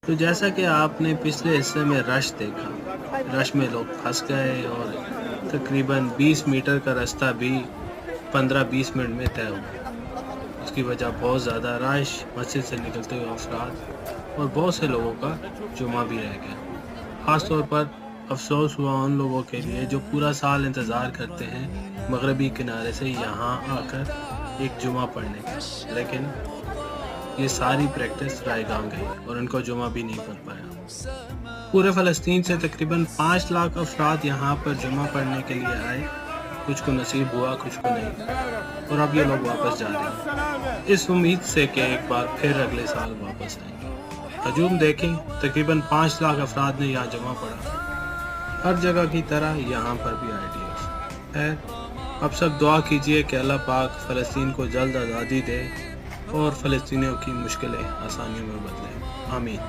तो जैसा कि आपने पिछले हिस्से में रश देखा, रश में लोग फँस गए और तकरीबन 20 मीटर का रास्ता भी 15-20 मिनट में तय हुआ। उसकी वजह बहुत ज़्यादा रश, मस्जिद से निकलते हुए अफराद और बहुत से लोगों का जुमा भी रह गया। ख़ास तौर पर अफ़सोस हुआ उन लोगों के लिए जो पूरा साल इंतज़ार करते हैं मगरबी किनारे से यहाँ आकर एक जुमा पढ़ने का, लेकिन ये सारी प्रैक्टिस रायगां गई और उनको जुमा भी नहीं पढ़ पाया। पूरे फ़लस्तीन से तकरीबन 5 लाख अफराद यहाँ पर जुमा पढ़ने के लिए आए। कुछ को नसीब हुआ, कुछ को नहीं, और अब ये लोग वापस जा रहे हैं इस उम्मीद से कि एक बार फिर अगले साल वापस आएंगे। हजूम देखें, तकरीबन 5 लाख अफराद ने यहाँ जुमा पढ़ा। हर जगह की तरह यहाँ पर भी आइडियाज़ है। अब सब दुआ कीजिए कि अल्लाह पाक फ़लस्तीन को जल्द आज़ादी दे और फ़लस्तीनियों की मुश्किलें आसानियों में बदले। आमीन।